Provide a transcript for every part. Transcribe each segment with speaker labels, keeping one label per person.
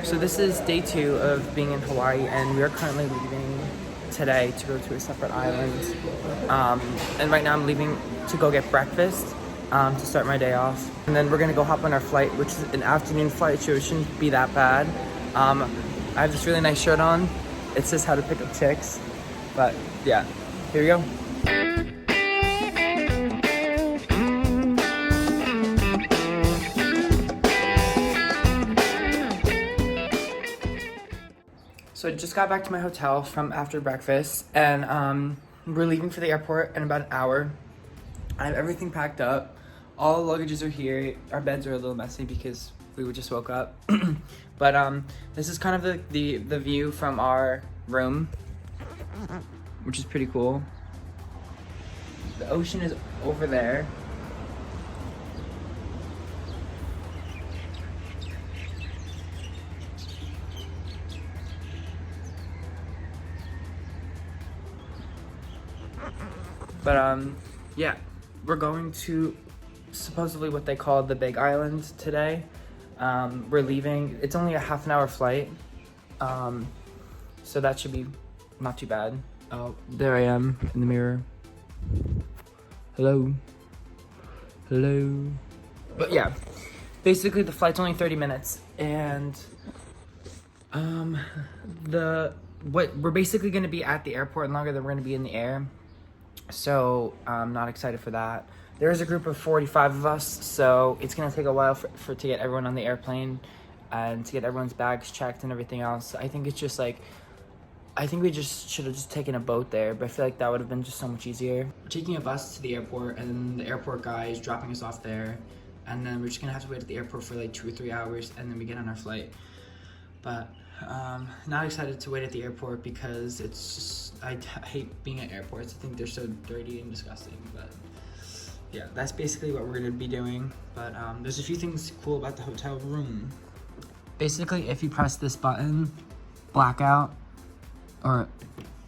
Speaker 1: So this is day 2 of being in Hawaii, and we are currently leaving today to go to a separate island. And right now I'm leaving to go get breakfast to start my day off. And then we're gonna go hop on our flight, which is an afternoon flight, so it shouldn't be that bad. I have this really nice shirt on. It says how to pick up chicks. But yeah, here we go. So I just got back to my hotel from after breakfast, and we're leaving for the airport in about an hour. I have everything packed up. All the luggages are here. Our beds are a little messy because we just woke up. But this is kind of the view from our room, which is pretty cool. The ocean is over there. But yeah, we're going to supposedly what they call the Big Island today. We're leaving. It's only a half an hour flight, so that should be not too bad. Oh, there I am in the mirror. Hello. Hello. But yeah, basically the flight's only 30 minutes, and we're basically going to be at the airport longer than we're going to be in the air. So I'm not excited for that. There is a group of 45 of us, so it's gonna take a while to get everyone on the airplane and to get everyone's bags checked and everything else. I think it's just like, I think we just should have just taken a boat there, but I feel like that would have been just so much easier. We're taking a bus to the airport, and then the airport guy is dropping us off there, and then we're just gonna have to wait at the airport for like 2 or 3 hours, and then we get on our flight. But not excited to wait at the airport because it's just, I hate being at airports. I think they're so dirty and disgusting. But yeah, that's basically what we're gonna be doing. But there's a few things cool about the hotel room. Basically, if you press this button, blackout, or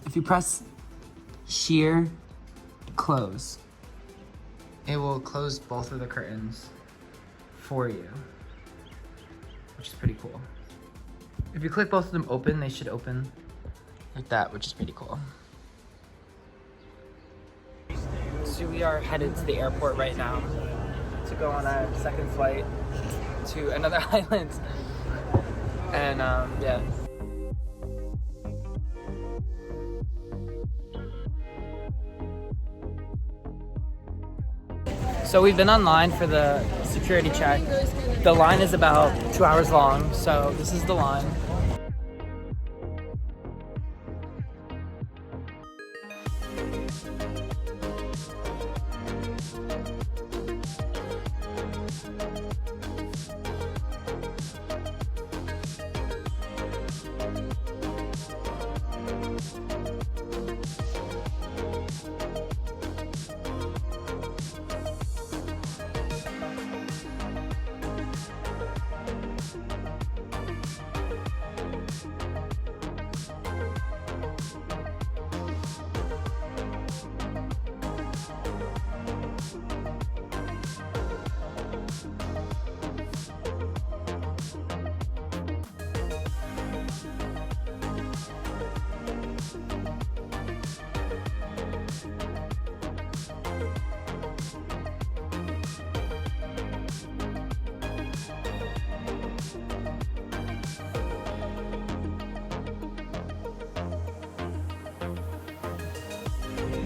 Speaker 1: if you press sheer close, it will close both of the curtains for you, which is pretty cool. If you click both of them open, they should open like that, which is pretty cool. So we are headed to the airport right now to go on our second flight to another island. And yeah. So we've been online for the security check. The line is about 2 hours long, so this is the line.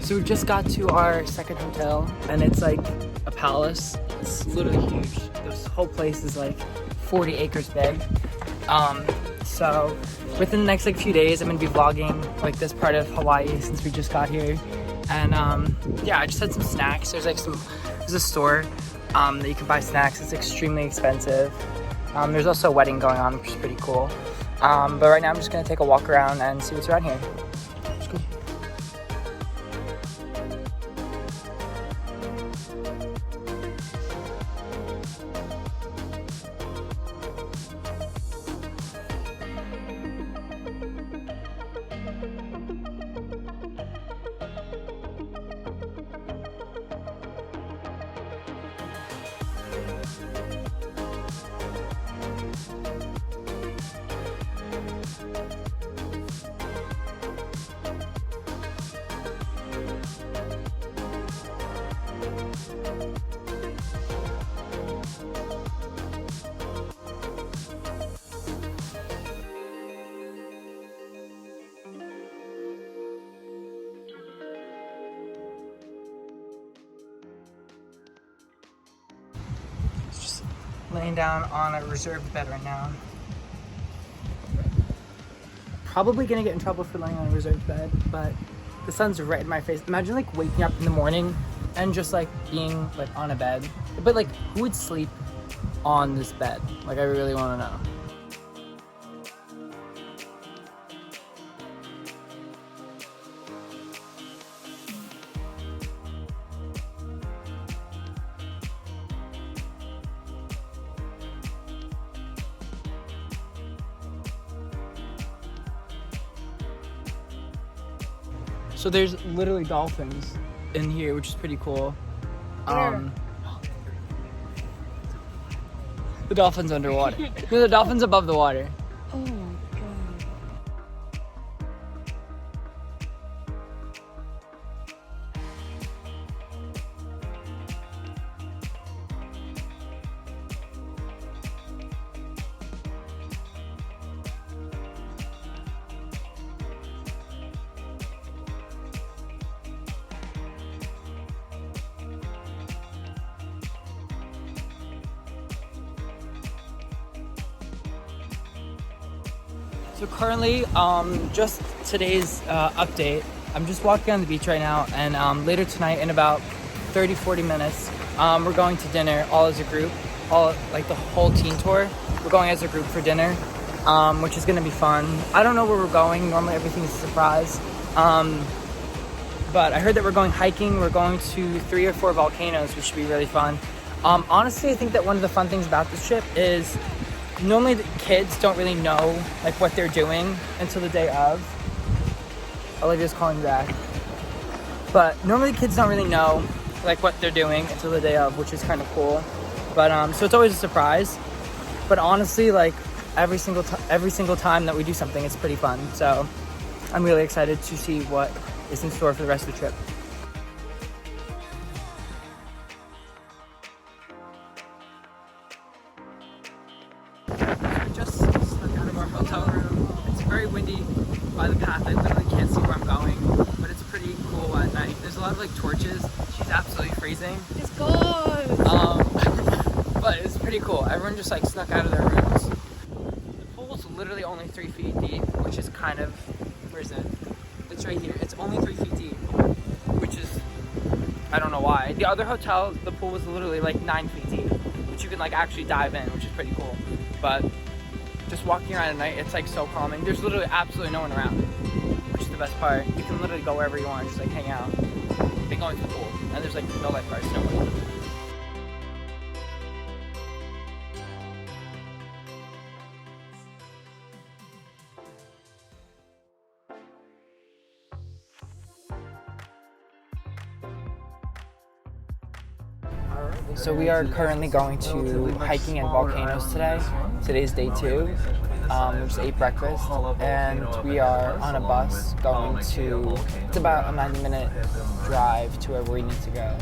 Speaker 1: So we just got to our second hotel, and it's like a palace. It's literally huge. This whole place is like 40 acres big. So within the next like few days, I'm gonna be vlogging like this part of Hawaii since we just got here. And yeah, I just had some snacks. There's a store that you can buy snacks. It's extremely expensive. There's also a wedding going on, which is pretty cool. But right now I'm just gonna take a walk around and see what's around here. Let's go. Just laying down on a reserved bed right now. Probably gonna get in trouble for laying on a reserved bed, but the sun's right in my face. Imagine like waking up in the morning and just like being like on a bed. But like, who would sleep on this bed? Like, I really want to know. So there's literally dolphins in here, which is pretty cool. The dolphin's underwater. No, the dolphin's above the water.
Speaker 2: Oh my god.
Speaker 1: So currently, just today's update, I'm just walking on the beach right now, and later tonight in about 30-40 minutes, we're going to dinner all as a group, all like the whole teen tour. We're going as a group for dinner, which is gonna be fun. I don't know where we're going. Normally everything is a surprise. But I heard that we're going hiking. We're going to 3 or 4 volcanoes, which should be really fun. Honestly, I think that one of the fun things about this trip is normally the kids don't really know like what they're doing until the day of. Olivia's calling me back. But normally kids don't really know like what they're doing until the day of, which is kind of cool. But so it's always a surprise. But honestly, like every single time that we do something, it's pretty fun. So I'm really excited to see what is in store for the rest of the trip. Just snuck out of our hotel room. It's very windy by the path. I literally can't see where I'm going, but it's pretty cool at night. There's a lot of like torches. She's absolutely freezing.
Speaker 2: It's cold.
Speaker 1: But it's pretty cool. Everyone just like snuck out of their rooms. The pool's literally only 3 feet deep, which is kind of, where is it? It's right here. It's only 3 feet deep, which is, I don't know why. The other hotel, the pool was literally like 9 feet deep, which you can like actually dive in, which is pretty cool. But just walking around at night, it's like so calming. There's literally absolutely no one around, which is the best part. You can literally go wherever you want, just like hang out, then go into the pool, and there's like no lifeguards, no one. So we are currently going to hiking and volcanoes today. Today's day 2. We just ate breakfast and we are on a bus going to, it's about a 90-minute drive to where we need to go.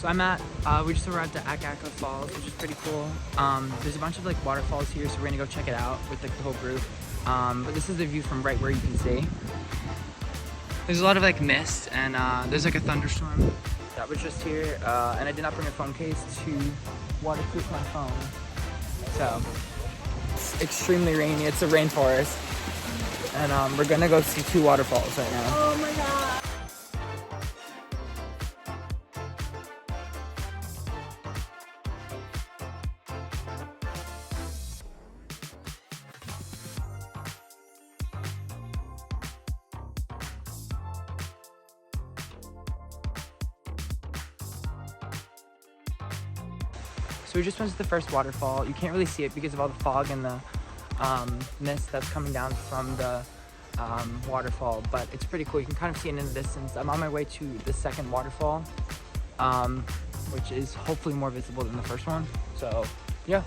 Speaker 1: So we just arrived at Akaka Falls, which is pretty cool. There's a bunch of like waterfalls here, so we're gonna go check it out with like the whole group. But this is the view from right where you can see. There's a lot of like mist and there's like a thunderstorm that was just here. And I did not bring a phone case to waterproof my phone. So it's extremely rainy. It's a rainforest. And we're gonna go see 2 waterfalls right now.
Speaker 2: Oh my god.
Speaker 1: So we just went to the first waterfall. You can't really see it because of all the fog and the mist that's coming down from the waterfall, but it's pretty cool. You can kind of see it in the distance. I'm on my way to the second waterfall, which is hopefully more visible than the first one. So yeah.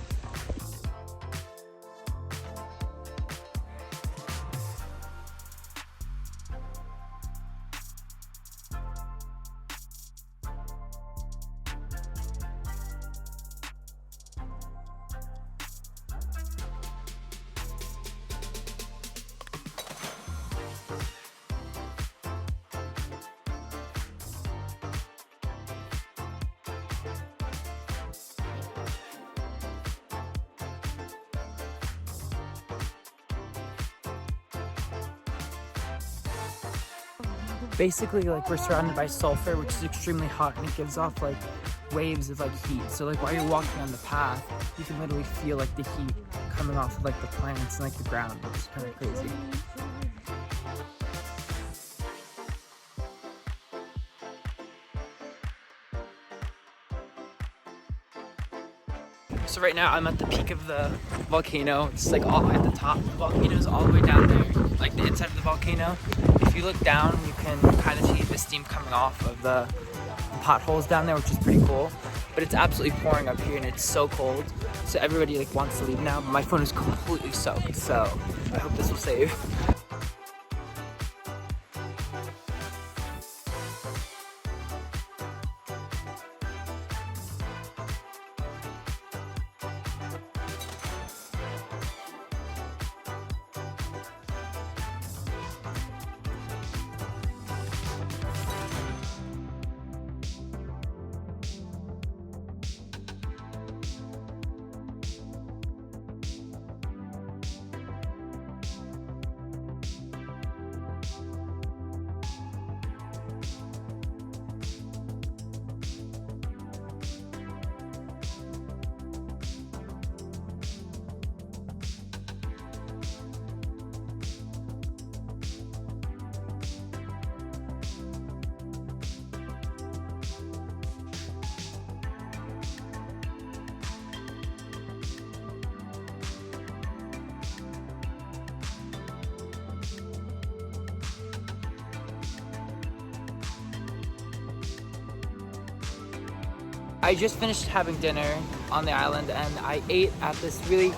Speaker 1: Basically, like, we're surrounded by sulfur, which is extremely hot, and it gives off like waves of like heat. So like while you're walking on the path, you can literally feel like the heat coming off of like the plants and like the ground. It's kind of crazy. So right now I'm at the peak of the volcano. It's like all at the top. The volcano is all the way down there, like the inside of the volcano. If you look down, you can kind of see the steam coming off of the potholes down there, which is pretty cool. But it's absolutely pouring up here and it's so cold. So everybody like wants to leave now, but my phone is completely soaked. So I hope this will save. I just finished having dinner on the island and I ate at this really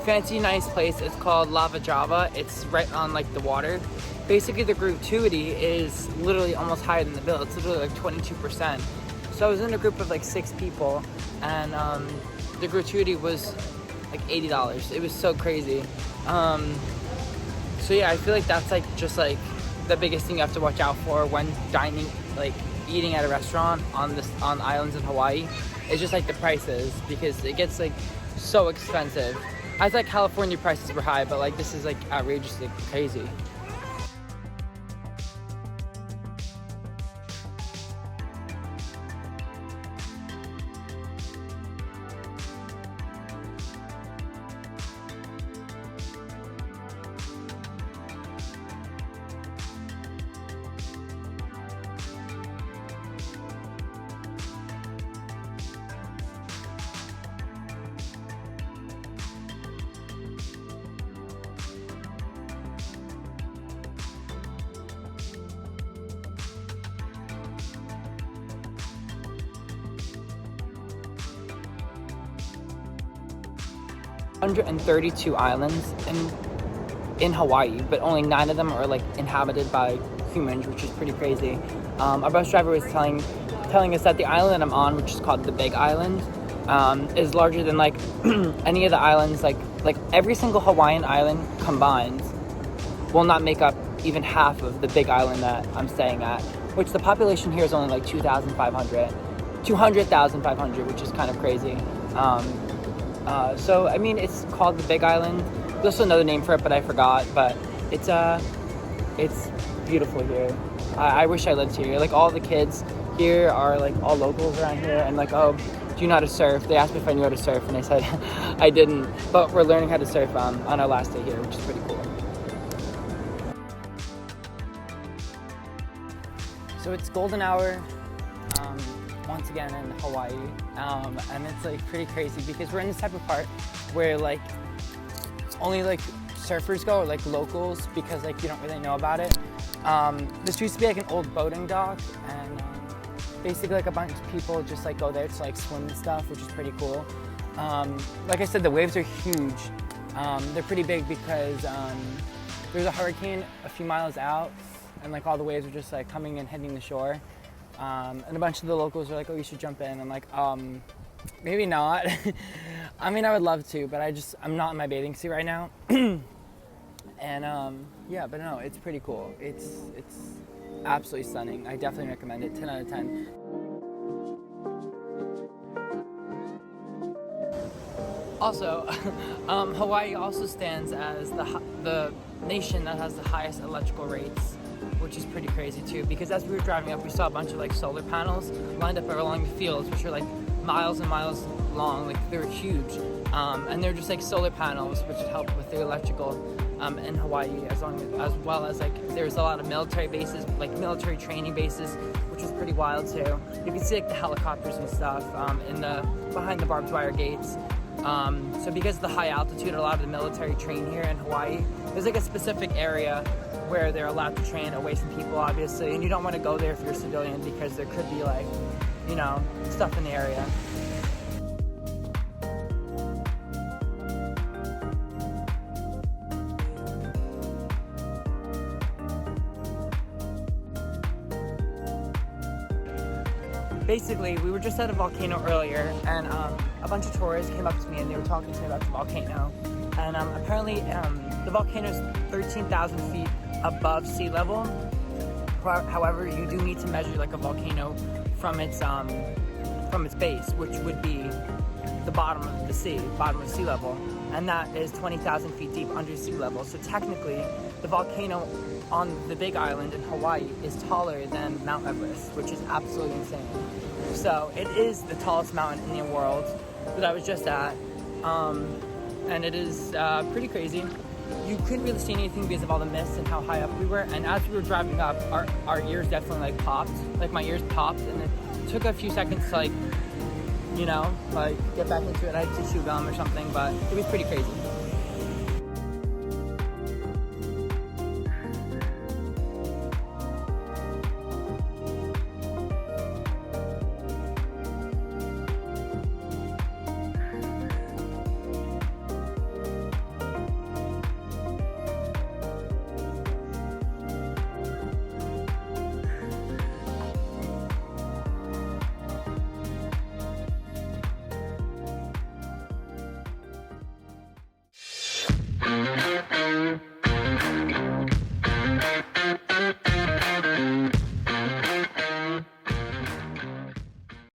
Speaker 1: fancy, nice place. It's called Lava Java. It's right on like the water. Basically the gratuity is literally almost higher than the bill. It's literally like 22%. So I was in a group of like 6 people and the gratuity was like $80. It was so crazy. So yeah, I feel like that's like just like the biggest thing you have to watch out for when dining, like eating at a restaurant on islands in Hawaii. It's just like the prices, because it gets like so expensive. I thought California prices were high, but like this is like outrageously crazy. ...132 islands in Hawaii, but only 9 of them are like inhabited by humans, which is pretty crazy. Our bus driver was telling us that the island I'm on, which is called the Big Island, is larger than like any of the islands, like every single Hawaiian island combined will not make up even half of the Big Island that I'm staying at, which the population here is only like 200,500, which is kind of crazy. So I mean, it's called the Big Island. There's also another name for it, but I forgot. But it's beautiful here. I wish I lived here. Like all the kids here are like all locals around here, and like, oh, do you know how to surf? They asked me if I knew how to surf, and I said I didn't. But we're learning how to surf on our last day here, which is pretty cool. So it's golden hour, once again in Hawaii, and it's like pretty crazy because we're in this type of part where like only like surfers go, or like locals, because like you don't really know about it. This used to be like an old boating dock, and basically like a bunch of people just like go there to like swim and stuff, which is pretty cool. Like I said, the waves are huge. They're pretty big because there's a hurricane a few miles out, and like all the waves are just like coming and hitting the shore. And a bunch of the locals are like, oh, you should jump in. I'm like, maybe not. I mean, I would love to, but I'm not in my bathing suit right now. And yeah, but no, it's pretty cool. It's absolutely stunning. I definitely recommend it, 10 out of 10. Also, Hawaii also stands as the nation that has the highest electrical rates, which is pretty crazy too, because as we were driving up, we saw a bunch of like solar panels lined up along the fields, which are like miles and miles long, like they were huge. And they're just like solar panels, which help with the electrical in Hawaii, as well as like there's a lot of military bases, like military training bases, which is pretty wild too. You can see like the helicopters and stuff behind the barbed wire gates. So because of the high altitude, a lot of the military train here in Hawaii. There's like a specific area where they're allowed to train away from people, obviously, and you don't want to go there if you're a civilian because there could be like, you know, stuff in the area. Basically, we were just at a volcano earlier, and a bunch of tourists came up to me and they were talking to me about the volcano. And apparently, the volcano is 13,000 feet above sea level. However, you do need to measure like a volcano from its base, which would be the bottom of the sea level, and that is 20,000 feet deep under sea level. So technically, the volcano on the Big Island in Hawaii is taller than Mount Everest, which is absolutely insane. So it is the tallest mountain in the world that I was just at, and it is pretty crazy. You couldn't really see anything because of all the mist and how high up we were, and as we were driving up, our ears definitely like popped, like my ears popped, and it took a few seconds to like, you know, like get back into it. I had to chew gum or something, but it was pretty crazy.